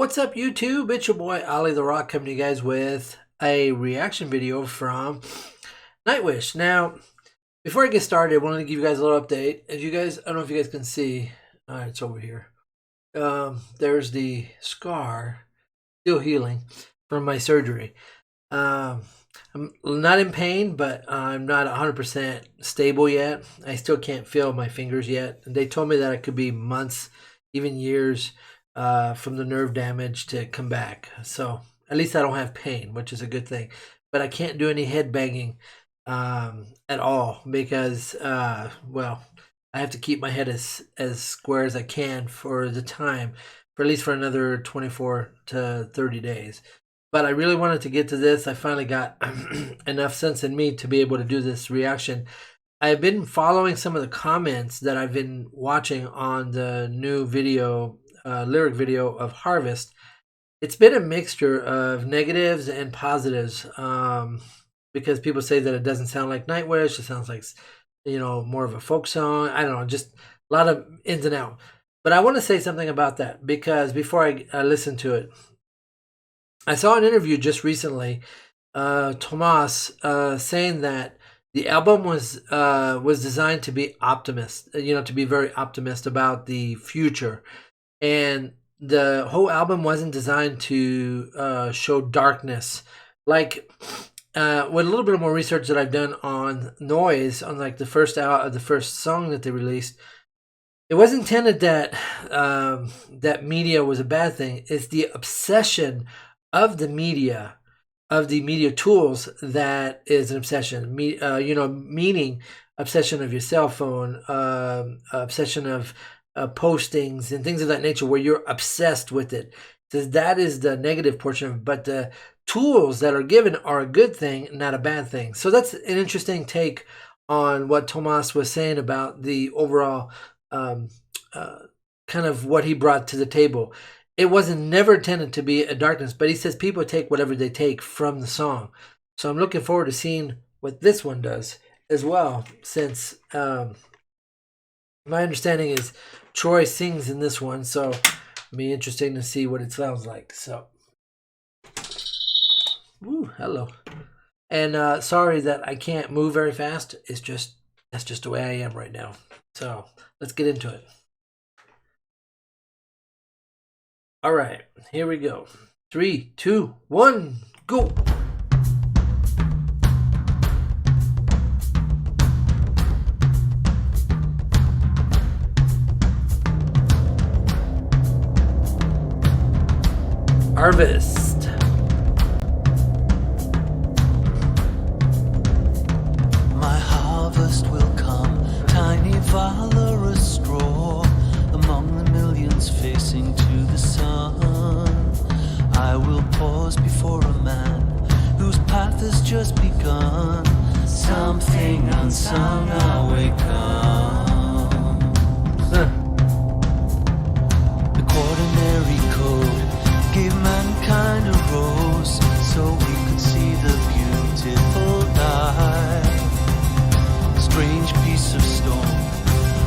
What's up, YouTube? It's your boy Olly the Rock coming to you guys with a reaction video from Nightwish. Now, before I get started, I wanted to give you guys a little update. As you guys, I don't know if you guys can see. It's over here. There's the scar, still healing from my surgery. I'm not in pain, but I'm not 100% stable yet. I still can't feel my fingers yet. And they told me that it could be months, even years, from the nerve damage to come back. So at least I don't have pain, which is a good thing. But I can't do any head banging at all because, well, I have to keep my head as square as I can for the time, for at least for another 24 to 30 days. But I really wanted to get to this. I finally got enough sense in me to be able to do this reaction. I've been following some of the comments that I've been watching on the new video, lyric video of Harvest. It's been a mixture of negatives and positives because people say that it doesn't sound like Nightwish. It sounds like, you know, more of a folk song. I don't know, just a lot of ins and outs. But I want to say something about that because before I listen to it, I saw an interview just recently, Tomas saying that the album was designed to be optimist, to be very optimist about the future. And the whole album wasn't designed to show darkness. Like with a little bit more research that I've done on Noise, on like the first song that they released, it wasn't intended that that media was a bad thing. It's the obsession of the media tools that is an obsession. Meaning obsession of your cell phone, obsession of postings and things of that nature, where you're obsessed with it. So that is the negative portion of it, but the tools that are given are a good thing, not a bad thing. So that's an interesting take on what Tomas was saying about the overall kind of what he brought to the table. It wasn't never intended to be a darkness, but he says people take whatever they take from the song. So I'm looking forward to seeing what this one does as well, since my understanding is Troy sings in this one, so it'll be interesting to see what it sounds like. So, ooh, hello. And sorry that I can't move very fast. It's just, that's just the way I am right now. So let's get into it. All right, here we go. 3, 2, 1, go. Harvest. My harvest will come, tiny valorous straw, among the millions facing to the sun. I will pause before a man whose path has just begun. Something unsung awakens. The quaternary code gave mankind a rose so we could see the beautiful die. Strange piece of stone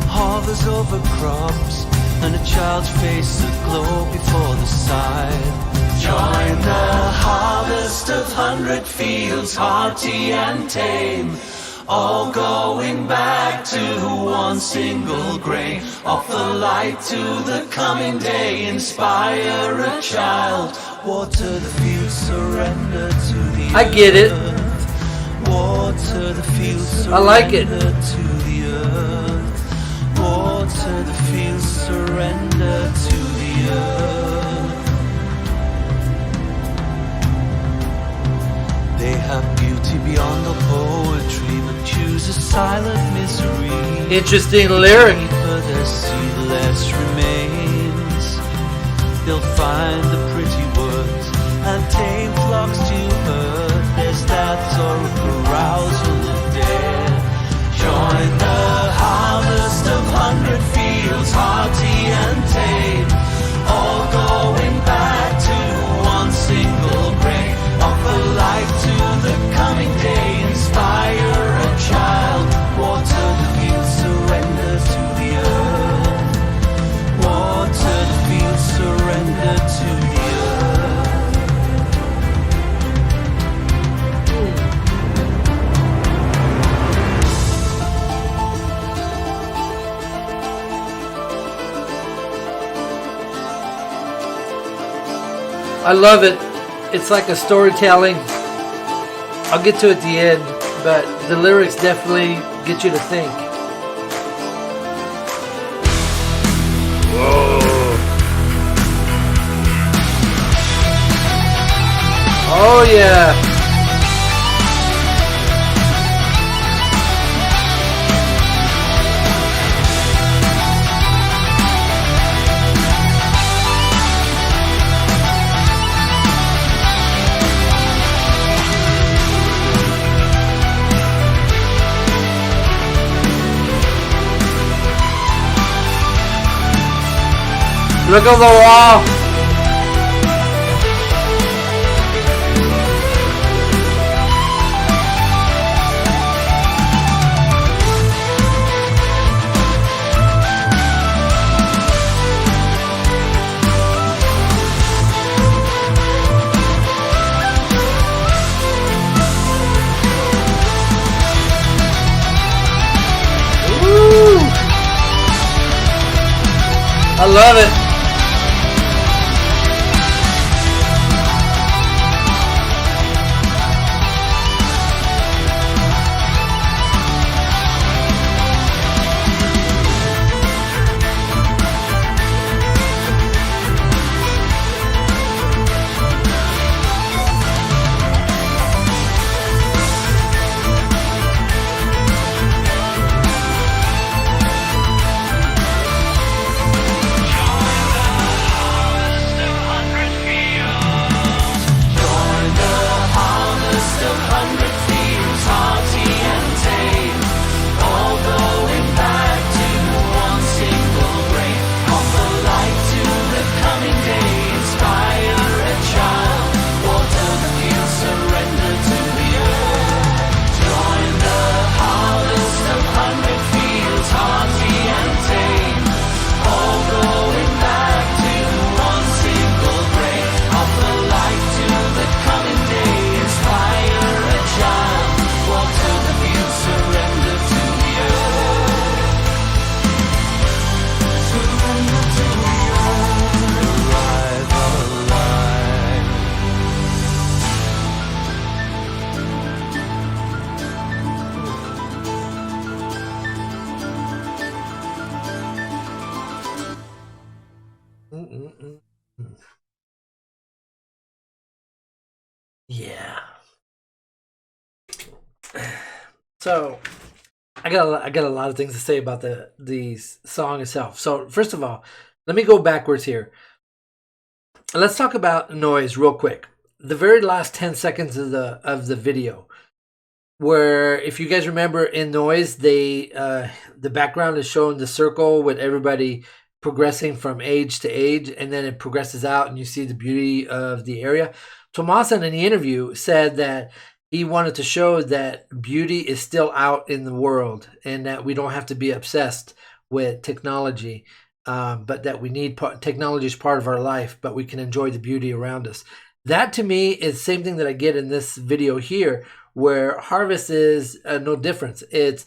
hovers over crops, and a child's face aglow before the sight. Join the harvest of 100 fields, hearty and tame, all going back to one single grain. Offer light to the coming day, inspire a child. Water the fields, surrender to the I get it. earth. Water the fields, surrender I like it. to the earth. Water the fields, surrender to the earth. They have beauty beyond the poetry, but choose a silent misery. Interesting lyric. Deeper their seedless remains. They'll find the pretty words and tame flocks to earth. Their stats are a carousal of dead. Join the harvest of 100 fields, hearty and tame, all going back to one single grain. Offer light to the coming day, inspire a child. Water the fields, surrender to the earth. Water the fields, surrender to the earth. I love it. It's like a storytelling. I'll get to it at the end, but the lyrics definitely get you to think. Whoa. Oh yeah. Look at the wall. Woo. I love it. Yeah. So I got a lot of things to say about the song itself. So first of all, let me go backwards here. Let's talk about noise real quick. The very last 10 seconds of the video, where if you guys remember in noise, the background is showing the circle with everybody progressing from age to age, and then it progresses out and you see the beauty of the area. Tomasan in the interview said that he wanted to show that beauty is still out in the world and that we don't have to be obsessed with technology, but that we need technology is part of our life, but we can enjoy the beauty around us. That to me is the same thing that I get in this video here, where Harvest is no difference. It's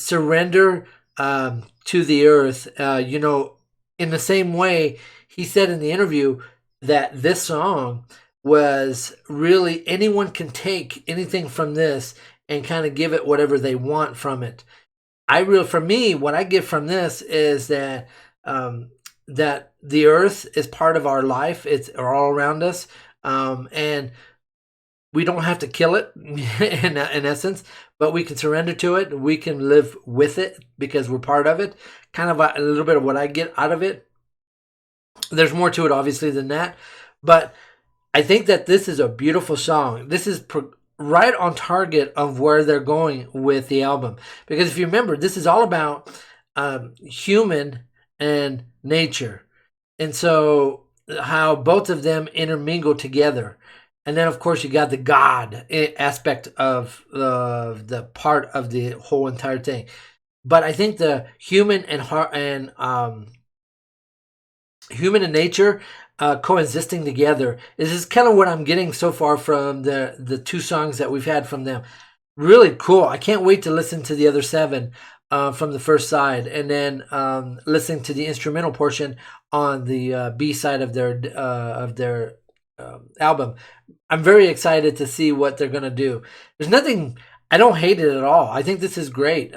surrender to the earth. In the same way, he said in the interview that this song was really anyone can take anything from this and kind of give it whatever they want from it. For me, what I get from this is that that the earth is part of our life. It's all around us, and we don't have to kill it in essence, but we can surrender to it. We can live with it because we're part of it. Kind of a little bit of what I get out of it. There's more to it, obviously, than that. But I think that this is a beautiful song. This is right on target of where they're going with the album. Because if you remember, this is all about human and nature. And so how both of them intermingle together. And then, of course, you got the God aspect of the part of the whole entire thing. But I think the human and nature coexisting together is kind of what I'm getting so far from the two songs that we've had from them. Really cool. I can't wait to listen to the other 7. from the first side, and then listening to the instrumental portion on the B side of their album. I'm very excited to see what they're gonna do. There's nothing. I don't hate it at all. I think this is great.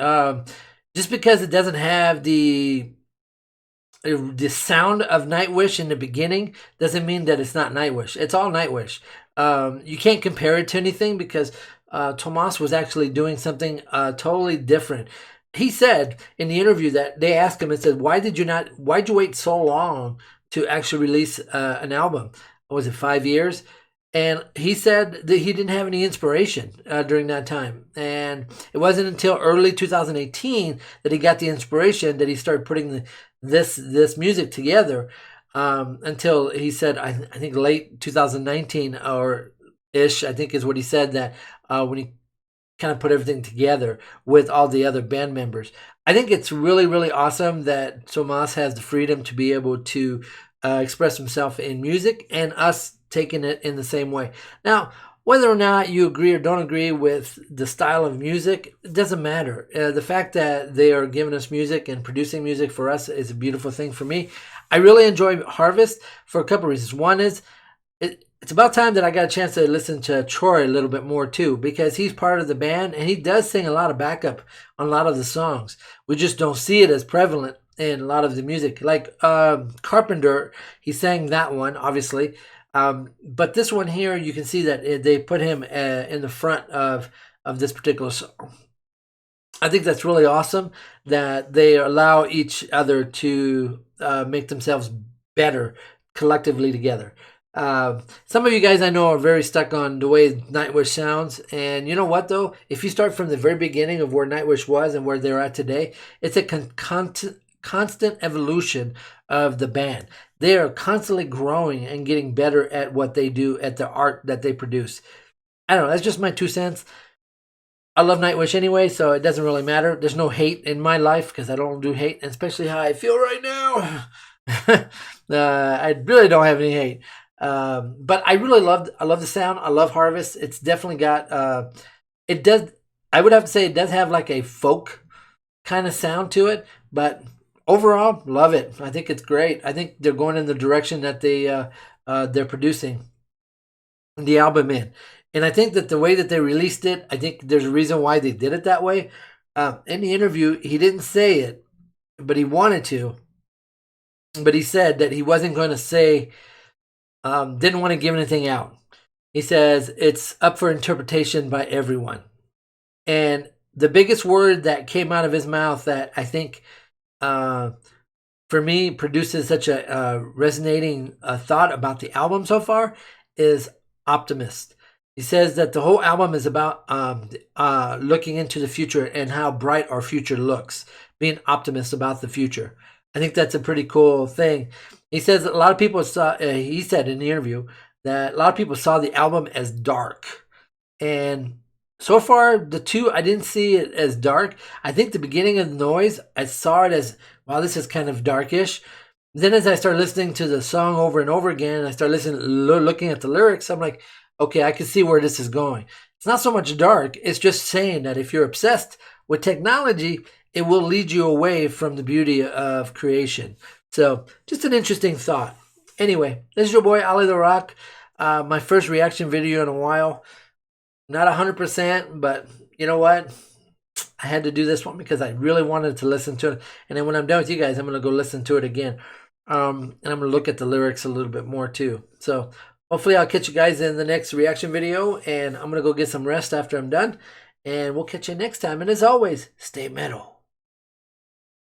Just because it doesn't have the sound of Nightwish in the beginning doesn't mean that it's not Nightwish. It's all Nightwish. You can't compare it to anything because Tomas was actually doing something totally different. He said in the interview that they asked him and said, why'd you wait so long to actually release an album? Was it 5 years? And he said that he didn't have any inspiration during that time. And it wasn't until early 2018 that he got the inspiration, that he started putting this music together, until he said, I think late 2019 or ish, I think is what he said, that when he kind of put everything together with all the other band members. I think it's really, really awesome that Tomas has the freedom to be able to express himself in music, and us taking it in the same way. Now, whether or not you agree or don't agree with the style of music, it doesn't matter. The fact that they are giving us music and producing music for us is a beautiful thing for me. I really enjoy Harvest for a couple reasons. One is, it's about time that I got a chance to listen to Troy a little bit more too, because he's part of the band and he does sing a lot of backup on a lot of the songs. We just don't see it as prevalent in a lot of the music. Like Carpenter, he sang that one, obviously. But this one here, you can see that they put him in the front of this particular song. I think that's really awesome that they allow each other to make themselves better collectively together. Some of you guys I know are very stuck on the way Nightwish sounds. And you know what, though? If you start from the very beginning of where Nightwish was and where they're at today, it's a constant evolution of the band. They are constantly growing and getting better at what they do, at the art that they produce. I don't know. That's just my 2 cents. I love Nightwish anyway, so it doesn't really matter. There's no hate in my life because I don't do hate, and especially how I feel right now. I really don't have any hate. But I love the sound. I love Harvest. It's definitely got, it does, I would have to say it does have like a folk kind of sound to it, but overall, love it. I think it's great. I think they're going in the direction that they're producing the album in. And I think that the way that they released it, I think there's a reason why they did it that way. In the interview, he didn't say it, but he wanted to. But he said that he wasn't going to say, didn't want to give anything out. He says it's up for interpretation by everyone. And the biggest word that came out of his mouth that I think, for me, produces such a resonating thought about the album so far is optimist. He says that the whole album is about looking into the future and how bright our future looks, being optimist about the future. I think that's a pretty cool thing. He says that a lot of people saw, he said in the interview, that a lot of people saw the album as dark. And so far, the two, I didn't see it as dark. I think the beginning of the Noise, I saw it as, wow, this is kind of darkish. Then as I started listening to the song over and over again, and I started looking at the lyrics, I'm like, okay, I can see where this is going. It's not so much dark. It's just saying that if you're obsessed with technology, it will lead you away from the beauty of creation. So just an interesting thought. Anyway, this is your boy, Olly the Rock. My first reaction video in a while. Not 100%, but you know what? I had to do this one because I really wanted to listen to it. And then when I'm done with you guys, I'm going to go listen to it again. And I'm going to look at the lyrics a little bit more too. So hopefully I'll catch you guys in the next reaction video. And I'm going to go get some rest after I'm done. And we'll catch you next time. And as always, stay metal.